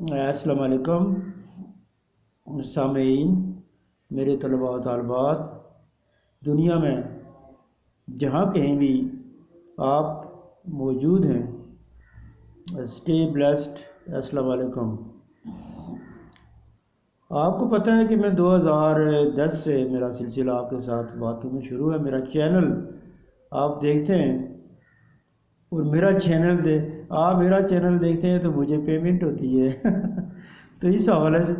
السلام علیکم سامعین، میرے طلباء و طالبات، دنیا میں جہاں کہیں بھی آپ موجود ہیں، اسٹے بلیسڈ۔ السلام علیکم۔ آپ کو پتہ ہے کہ میں 2010 سے میرا سلسلہ آپ کے ساتھ باتوں میں شروع ہے۔ میرا چینل آپ دیکھتے ہیں اور آپ میرا چینل دیکھتے ہیں تو مجھے پیمنٹ ہوتی ہے تو اس حوالے سے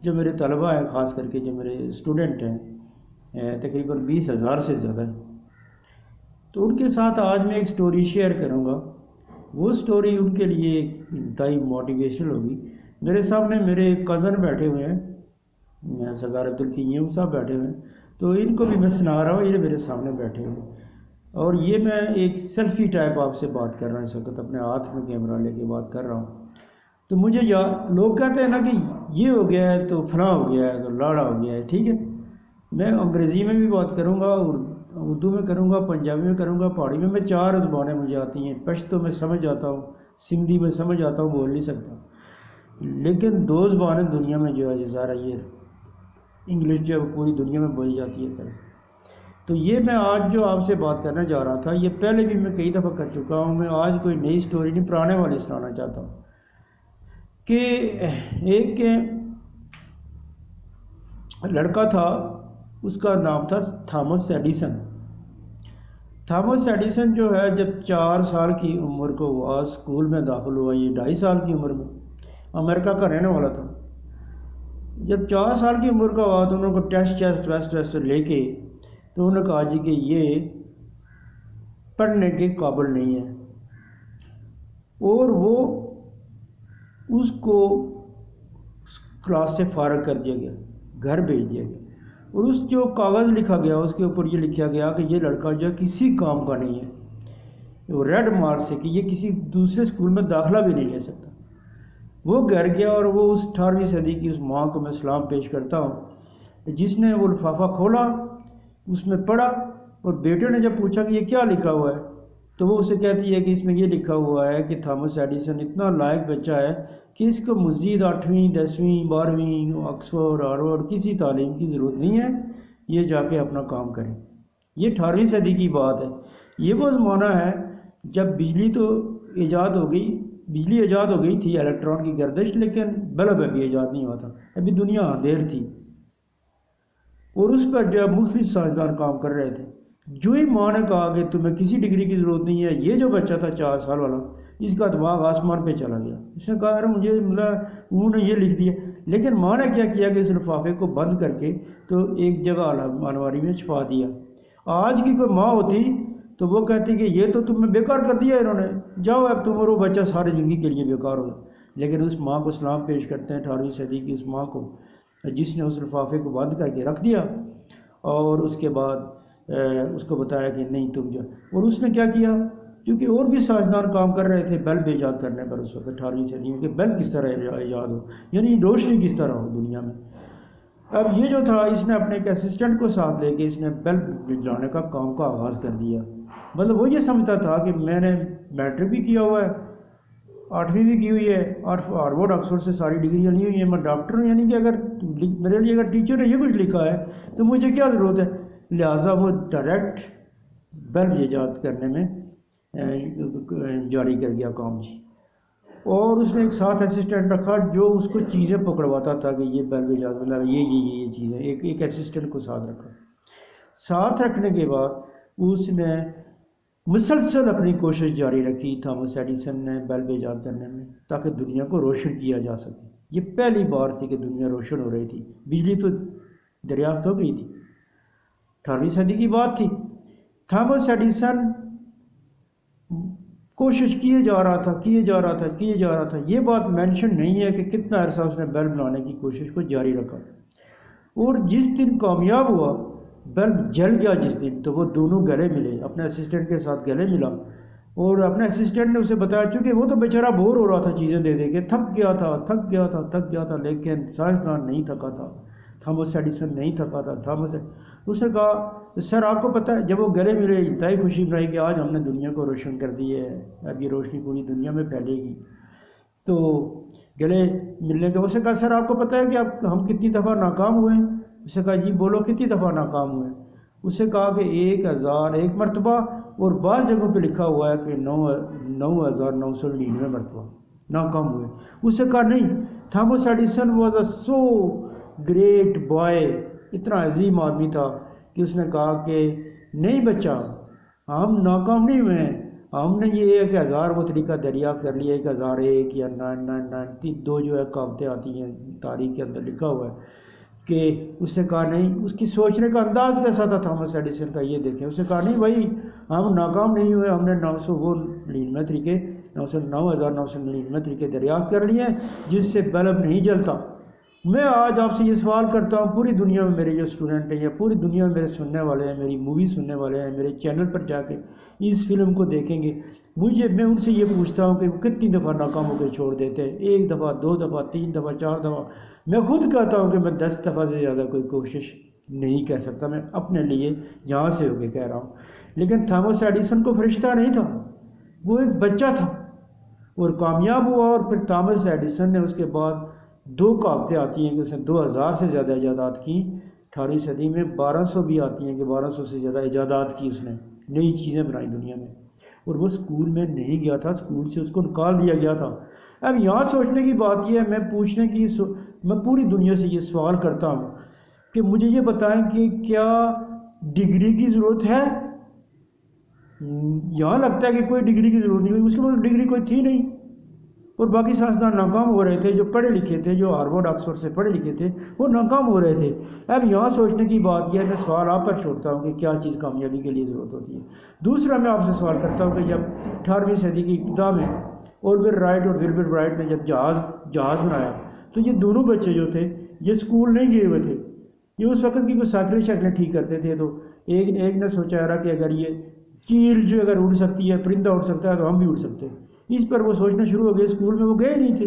جو میرے طلبہ ہیں، خاص کر کے جو میرے اسٹوڈنٹ ہیں، تقریباً 20,000 سے زیادہ ہیں، تو ان کے ساتھ آج میں ایک سٹوری شیئر کروں گا۔ وہ سٹوری ان کے لیے انتہائی موٹیویشنل ہوگی۔ میرے سامنے میرے کزن بیٹھے ہوئے ہیں، سردار عبدالقیوم صاحب بیٹھے ہوئے ہیں، تو ان کو بھی میں سنا رہا ہوں، یہ میرے سامنے بیٹھے ہوئے ہیں، اور یہ میں ایک سیلفی ٹائپ آپ سے بات کر رہا ہوں، اس وقت اپنے ہاتھ میں کیمرہ لے کے بات کر رہا ہوں۔ تو مجھے لوگ کہتے ہیں نا کہ یہ ہو گیا ہے تو فلاں ہو گیا ہے تو لاڑا ہو گیا ہے۔ ٹھیک ہے، میں انگریزی میں بھی بات کروں گا، اردو میں کروں گا، پنجابی میں کروں گا، پہاڑی میں 4 زبانیں مجھے آتی ہیں۔ پشتو میں سمجھ آتا ہوں، سندھی میں سمجھ آتا ہوں، بول نہیں سکتا، لیکن 2 زبانیں دنیا میں جو ہے ظاہر یہ انگلش جو ہے پوری دنیا میں بولی جاتی ہے سر۔ تو یہ میں آج جو آپ سے بات کرنا چاہ رہا تھا، یہ پہلے بھی میں کئی دفعہ کر چکا ہوں۔ میں آج کوئی نئی سٹوری نہیں، پرانے والے سنانا چاہتا ہوں کہ ایک لڑکا تھا، اس کا نام تھا تھامس ایڈیسن۔ تھامس ایڈیسن جو ہے جب 4 سال کی عمر کو ہوا، اسکول میں داخل ہوا، یہ 2.5 سال کی عمر میں امریکہ کا رہنے والا تھا۔ جب 4 سال کی عمر کا ہوا تو انہوں کو ٹیسٹ لے کے تو انہوں نے کہا جی کہ یہ پڑھنے کے قابل نہیں ہے، اور وہ اس کو کلاس سے فارغ کر دیا گیا، گھر بھیج دیا گیا، اور اس جو کاغذ لکھا گیا اس کے اوپر یہ لکھا گیا کہ یہ لڑکا جو ہے کسی کام کا نہیں ہے، وہ ریڈ مارک سے کہ یہ کسی دوسرے اسکول میں داخلہ بھی نہیں لے سکتا۔ وہ گھر گیا اور وہ اس 18ویں صدی کی اس ماں کو میں سلام پیش کرتا ہوں، جس نے وہ لفافہ کھولا، اس میں پڑھا، اور بیٹے نے جب پوچھا کہ یہ کیا لکھا ہوا ہے تو وہ اسے کہتی ہے کہ اس میں یہ لکھا ہوا ہے کہ تھامس ایڈیسن اتنا لائق بچہ ہے کہ اس کو مزید 8ویں 10ویں 12ویں آکسفورڈ ہارورڈ کسی تعلیم کی ضرورت نہیں ہے، یہ جا کے اپنا کام کریں۔ یہ 18ویں صدی کی بات ہے۔ یہ وہ زمانہ ہے جب بجلی ایجاد ہو گئی تھی، الیکٹران کی گردش، لیکن بلب ابھی ایجاد نہیں ہوا تھا، ابھی دنیا اندھیر تھی، اور اس پر جو مختلف سائنسدان کام کر رہے تھے۔ جو ہی ماں نے کہا کہ تمہیں کسی ڈگری کی ضرورت نہیں ہے، یہ جو بچہ تھا 4 سال والا، اس کا دماغ آسمان پہ چلا گیا۔ اس نے کہا ارے مجھے انہوں نے یہ لکھ دیا، لیکن ماں نے کیا کیا کہ اس لفافے کو بند کر کے تو ایک جگہ الماری میں چھپا دیا۔ آج کی کوئی ماں ہوتی تو وہ کہتی کہ یہ تو تمہیں بیکار کر دیا انہوں نے، جاؤ اب تم اور وہ بچہ ساری زندگی کے لیے بیکار ہو۔ لیکن اس ماں کو سلام پیش کرتے ہیں، 18ویں صدی کی اس ماں کو، جس نے اس لفافے کو بند کر کے رکھ دیا، اور اس کے بعد اس کو بتایا کہ نہیں تم جو، اور اس نے کیا کیا، کیونکہ اور بھی سائنسدان کام کر رہے تھے بلب ایجاد کرنے پر اس وقت 18ویں صدی میں، کہ بلب کس طرح ایجاد ہو، یعنی روشنی کس طرح ہو دنیا میں۔ اب یہ جو تھا، اس نے اپنے ایک اسسٹنٹ کو ساتھ لے کے اس نے بلب جلانے کا کام کا آغاز کر دیا۔ مطلب وہ یہ سمجھتا تھا کہ میں نے میٹرک بھی کیا ہوا ہے، 8ویں بھی کی ہوئی ہے، اور ہارورڈ آکسفورڈ سے ساری ڈگریاں لی ہوئی ہیں، میں ڈاکٹر ہوں، یعنی کہ اگر میرے لیے اگر ٹیچر نے یہ کچھ لکھا ہے تو مجھے کیا ضرورت ہے۔ لہٰذا وہ ڈائریکٹ بلب ایجاد کرنے میں جاری کر گیا کام جی، اور اس نے ایک ساتھ اسسٹنٹ رکھا جو اس کو چیزیں پکڑواتا تھا کہ یہ بلب ایجاد مطلب یہ چیزیں، ایک اسسٹنٹ کو ساتھ رکھا۔ ساتھ رکھنے کے بعد اس نے مسلسل اپنی کوشش جاری رکھی تھامس ایڈیسن نے بلب ایجاد کرنے میں، تاکہ دنیا کو روشن کیا جا سکے۔ یہ پہلی بار تھی کہ دنیا روشن ہو رہی تھی، بجلی تو دریافت ہو گئی تھی، 18ویں صدی کی بات تھی۔ تھامس ایڈیسن کوشش کیے جا رہا تھا۔ یہ بات مینشن نہیں ہے کہ کتنا عرصہ اس نے بلب لانے کی کوشش کو جاری رکھا، اور جس دن کامیاب ہوا، بلب جل گیا جس دن، تو وہ دونوں گلے ملے، اپنے اسسٹنٹ کے ساتھ گلے ملا، اور اپنے اسسٹنٹ نے اسے بتایا، چونکہ وہ تو بیچارہ بور ہو رہا تھا چیزیں دے کے، تھک گیا تھا، لیکن سائنسدان نہیں تھکا تھا، تھامس ایڈیسن نہیں تھکا تھا۔ اس نے کہا سر آپ کو پتہ ہے، جب وہ گلے ملے انتہائی خوشی منائی کہ آج ہم نے دنیا کو روشن کر دی ہے، اب یہ روشنی پوری دنیا میں پھیلے گی۔ تو گلے ملنے کے. اسے کہا سر آپ کو پتہ ہے کہ ہم کتنی دفعہ ناکام ہوئے ہیں؟ اسے کہا جی بولو کتنی دفعہ ناکام ہوئے ہیں؟ اسے کہا کہ 1001 مرتبہ، اور بعض جگہوں پہ لکھا ہوا ہے کہ 9999 مرتبہ ناکام ہوئے. اسے کہا نہیں، Thomas Edison was a so great boy, اتنا عظیم آدمی تھا کہ اس نے کہا کہ نہیں بچہ، ہم ناکام نہیں ہوئے ہیں، ہم نے یہ 1000 وہ طریقہ دریافت کر لیا، 1001 یا 999 جو ہے کہاوتیں آتی ہیں تاریخ کے اندر لکھا ہوا ہے کہ اس نے کہا نہیں. اس کی سوچنے کا انداز کیسا تھا تھامس ایڈیسن کا، یہ دیکھیں. اس نے کہا نہیں بھائی ہم ناکام نہیں ہوئے، ہم نے 999 طریقے 9999 طریقے دریافت کر لیے ہیں جس سے بلب نہیں جلتا. میں آج آپ سے یہ سوال کرتا ہوں، پوری دنیا میں میرے جو اسٹوڈنٹ ہیں یا پوری دنیا میں میرے سننے والے ہیں، میری مووی سننے والے ہیں، میرے چینل پر جا کے اس فلم کو دیکھیں گے، میں ان سے یہ پوچھتا ہوں کہ وہ کتنی دفعہ ناکام ہو کے چھوڑ دیتے ہیں؟ 1 دفعہ، 2 دفعہ، 3 دفعہ، 4 دفعہ. میں خود کہتا ہوں کہ میں 10 دفعہ سے زیادہ کوئی کوشش نہیں کہہ سکتا، میں اپنے لیے یہاں سے ہو کے کہہ رہا ہوں. لیکن تھامس ایڈیسن کو فرشتہ نہیں تھا، وہ ایک بچہ تھا اور کامیاب ہوا. اور پھر تھامس ایڈیسن نے اس کے بعد 2 کہاوتیں آتی ہیں کہ اس نے 2000 سے زیادہ ایجادات کی. 18ویں صدی میں 1200 بھی آتی ہیں کہ 1200 سے زیادہ ایجادات کی اس نے، نئی چیزیں بنائی دنیا میں. اور وہ اسکول میں نہیں گیا تھا، اسکول سے اس کو نکال دیا گیا تھا. اب یہاں سوچنے کی بات یہ ہے، میں پوری دنیا سے یہ سوال کرتا ہوں کہ مجھے یہ بتائیں کہ کیا ڈگری کی ضرورت ہے؟ یہاں لگتا ہے کہ کوئی ڈگری کی ضرورت نہیں ہوئی، اس کے بعد ڈگری کوئی تھی نہیں. اور باقی سائنسدان ناکام ہو رہے تھے، جو پڑھے لکھے تھے، جو ہارورڈ آکسفورڈ سے پڑھے لکھے تھے، وہ ناکام ہو رہے تھے. اب یہاں سوچنے کی بات یہ ہے، میں سوال آپ پر چھوڑتا ہوں کہ کیا چیز کامیابی کے لیے ضرورت ہوتی ہے. دوسرا میں آپ سے سوال کرتا ہوں کہ جب 18ویں صدی کی ابتدا میں اولور رائٹ اور ولبر رائٹ نے جب جہاز بنایا تو یہ دونوں بچے جو تھے یہ اسکول نہیں گئے ہوئے تھے، یہ اس وقت کی کوئی سائیکلیں ٹھیک کرتے تھے. تو ایک نے سوچا رہا کہ اگر یہ چیل جو اگر اڑ سکتی ہے، پرندہ اڑ سکتا ہے، تو ہم بھی اڑ سکتے ہیں. اس پر وہ سوچنا شروع ہو گئے. اسکول میں وہ گئے نہیں تھے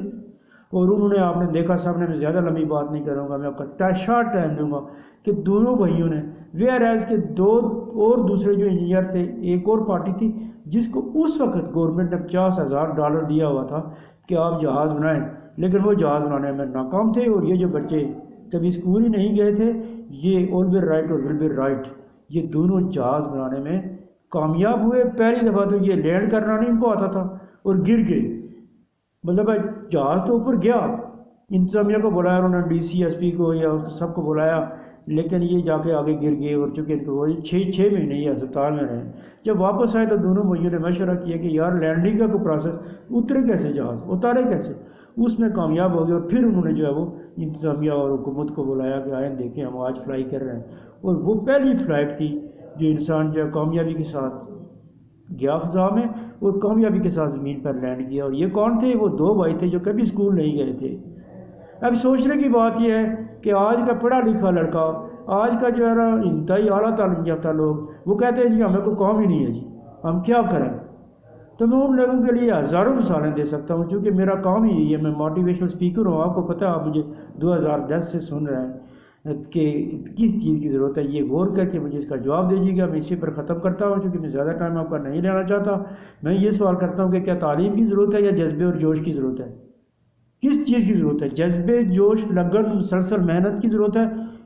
اور انہوں نے، آپ نے دیکھا سامنے، میں زیادہ لمبی بات نہیں کروں گا، میں آپ کا شارٹ ٹائم دوں گا کہ دونوں بھائیوں نے ویئر ایز کے 2 اور دوسرے جو انجینئر تھے، ایک اور پارٹی تھی جس کو اس وقت گورنمنٹ نے $50,000 دیا ہوا تھا کہ آپ جہاز بنائیں، لیکن وہ جہاز بنانے میں ناکام تھے. اور یہ جو بچے کبھی اسکول ہی نہیں گئے تھے، یہ اولور رائٹ اور ولبر رائٹ، یہ دونوں جہاز بنانے میں کامیاب ہوئے. پہلی دفعہ تو یہ لینڈ کرنا نہیں ان کو آتا تھا اور گر گئے، مطلب جہاز تو اوپر گیا، انتظامیہ کو بلایا انہوں نے، DCSP کو یا سب کو بلایا، لیکن یہ جا کے آگے گر گئے. اور چونکہ ان کو 6 مہینے یہ ہسپتال میں رہے. جب واپس آئے تو دونوں بھائیوں نے مشورہ کیا کہ یار لینڈنگ کا کوئی پروسیس، اترے کیسے جہاز، اتارے کیسے؟ اس میں کامیاب ہو گئے. اور پھر انہوں نے جو ہے وہ انتظامیہ اور حکومت کو بلایا کہ آئیں دیکھیں ہم آج فلائی کر رہے ہیں. اور وہ پہلی فلائٹ تھی جو انسان جو ہے کامیابی کے ساتھ گیا فضا میں اور کامیابی کے ساتھ زمین پر لینڈ کیا. اور یہ کون تھے؟ وہ 2 بھائی تھے جو کبھی اسکول نہیں گئے تھے. اب سوچنے کی بات یہ ہے کہ آج کا پڑھا لکھا لڑکا، آج کا جو ہے نا انتہائی اعلیٰ تعلیم یافتہ لوگ، وہ کہتے ہیں جی ہمیں کوئی کام ہی نہیں ہے، جی ہم کیا کریں. تو میں ان لوگوں کے لیے ہزاروں مثالیں دے سکتا ہوں، چونکہ میرا کام ہی یہی ہے. میں موٹیویشنل اسپیکر ہوں، آپ کو پتہ ہے، آپ مجھے 2010 سے سن رہے ہیں کہ کس چیز کی ضرورت ہے. یہ غور کر کے مجھے اس کا جواب دیجیے گا. میں اسی پر ختم کرتا ہوں چونکہ میں زیادہ ٹائم آپ کا نہیں لینا چاہتا. میں یہ سوال کرتا ہوں کہ کیا تعلیم کی ضرورت ہے یا جذبے اور جوش کی ضرورت ہے؟ کس چیز کی ضرورت ہے؟ جذبے، جوش، لگن، مسلسل محنت کی ضرورت ہے؟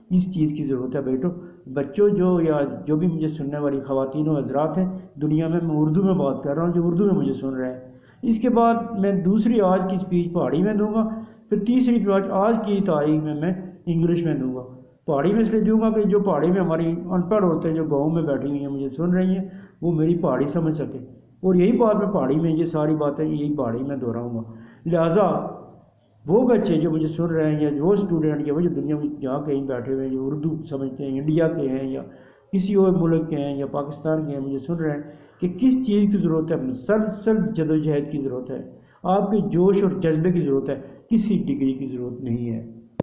اس چیز کی ضرورت ہے بیٹو. بچوں یا جو بھی مجھے سننے والی خواتین و حضرات ہیں دنیا میں اردو میں بات کر رہا ہوں، جو اردو میں مجھے سن رہے ہیں. اس کے بعد میں دوسری آج کی اسپیچ پہاڑی میں دوں گا، پھر تیسری آج کی تاریخ میں انگلش میں دوں گا. پہاڑی میں اس لیے دوں گا کہ جو پہاڑی میں ہماری ان پڑھ عورتیں جو گاؤں میں بیٹھی ہوئی ہیں مجھے سن رہی ہیں، وہ میری پہاڑی سمجھ سکیں. اور یہی بات میں پہاڑی میں، یہ ساری باتیں یہی پہاڑی میں دہراؤں گا. لہٰذا وہ بچے جو مجھے سن رہے ہیں یا وہ اسٹوڈنٹ یا وہ جو دنیا میں جہاں کہیں بیٹھے ہوئے ہیں جو اردو سمجھتے ہیں، انڈیا کے ہیں یا کسی اور ملک کے ہیں یا پاکستان کے ہیں، مجھے سن رہے ہیں کہ کس چیز کی ضرورت ہے؟ مسلسل جدوجہد کی ضرورت ہے، آپ کے جوش اور جذبے کی ضرورت ہے، کسی ڈگری کی ضرورت نہیں ہے.